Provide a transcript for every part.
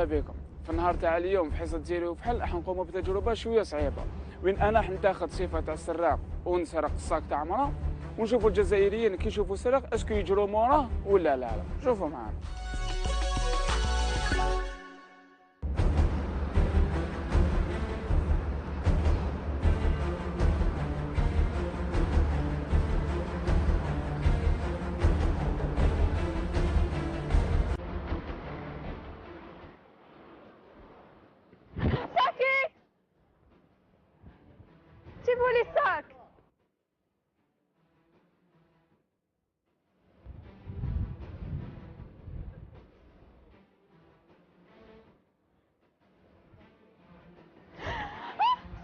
بكم في النهار تاع اليوم في حصه جيري وفحل راح نقوموا بتجربه شويه صعيبه وين انا راح نتاخذ صفه تاع السراق ونسرق الصاك تاع مرا ونشوفوا الجزائريين كي يشوفوا سرق اسكو يجروا موراه ولا لا. شوفوا معانا. جيبوا لي الصاك.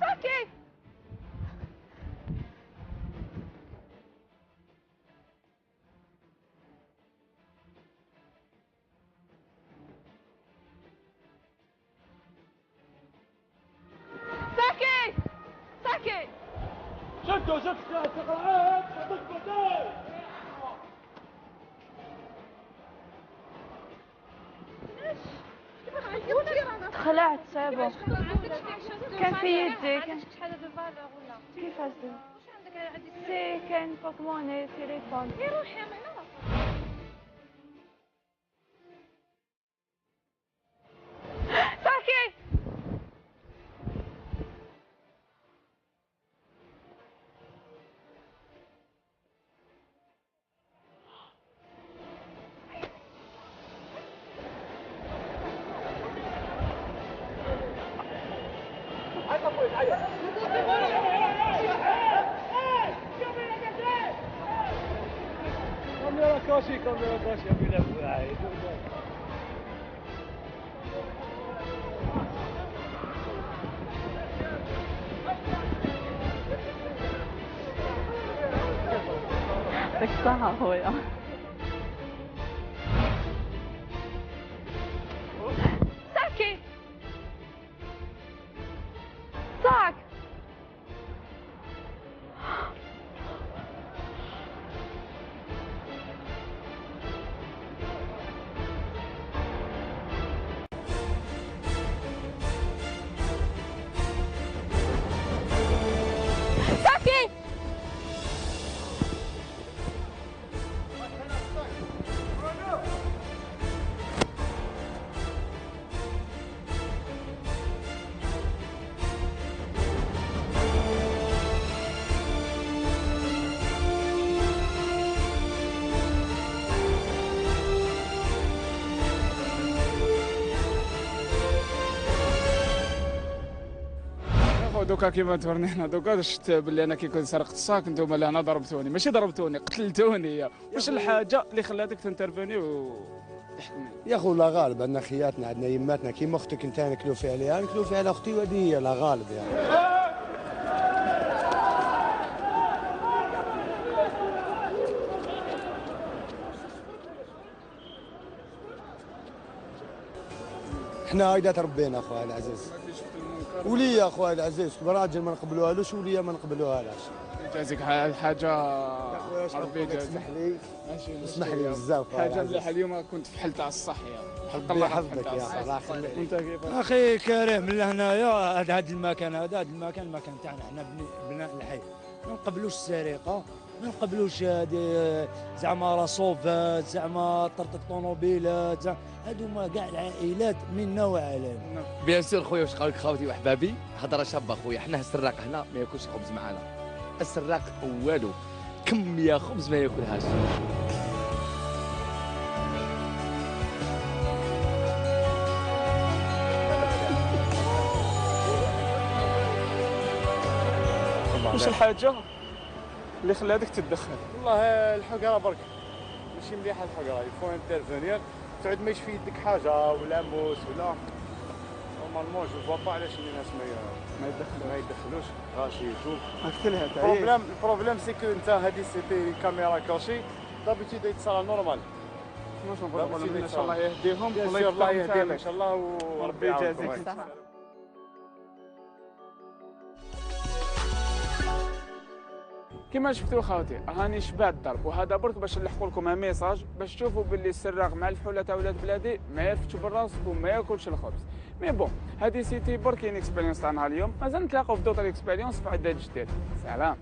صاكي صاكي صاكي شدوا شدوا استقرارات حطك بداي تخلعت صعبة. كان في يدي كيفاش سي كان بوكمون تليفون روحي صاكي كاميرا كاشي بيلعبوا معايا يعطيك الصحة خويا. صاكي صاك صاكي دوكا كيما تورنينا دوكا شفت باللي انا كي كنت سرقت الصاك انتم لهنا ضربتوني ماشي ضربتوني قتلتوني. واش الحاجه اللي خلاتك تنترفوني وتحكمني؟ يا خو لا غالب عندنا خياتنا عندنا يماتنا كيما اختك انت نكلو فيها عليها نكلو فيها على اختي وهذه هي لا غالب يعني. احنا هيدا تربينا اخويا العزيز. وليا اخويا العزيز راجل ما نقبلوهالوش وليا ما نقبلوهاش. يجازيك حاجه ربي يجازيك. اسمح لي ماشي اسمح لي بزاف. حاجه مليحه اليوم كنت في حلت على الصحيه. الله يحفظك يا الله يخليك. انت كيف اخي كريم من هنايا هذا المكان المكان تاعنا احنا بناء الحي ما نقبلوش السرقه ما نقبلوش هذه زعما راسوفات زعما طرطق طوموبيلات هادو ما كاع العائلات منا وعلينا. بيان سور خويا واش قالك خاوتي وحبابي هضره شابه خويا حنا السراق هنا ما ياكلش خبز معانا السراق والو كميه خبز ما ياكلهاش. واش الحاجه اللي خلاتك تتدخل؟ والله الحقره برك ماشي مليحه الحقره يفو انترفونير تعود ما يشفي يدك حاجه ولا موس ولا نورمالمون جو فوا با علاش الناس ما يدخلوش غاشي يشوف قلتلها تاع البروبليم سي كو انت هذه سيتي كاميرا كاشي دابيتود يتصرى نورمال. واش نقولوا ان شاء الله يهديهم الله يهديهم ان شاء الله وربي يجازيك. كما شفتوا خاوتي راني شبعت الضرب، وهذا برك باش نلحقوا لكم ان ميساج باش تشوفوا باللي السراق مع الفحوله تاع ولاد بلادي ما يرفدش بالراس وما ياكلش الخبز. مي بون هذه سيتي برك اكسبيريونس تاعنا اليوم، مازال نتلاقاو في دوطر اكسبيريونس في عدة جديد. سلام.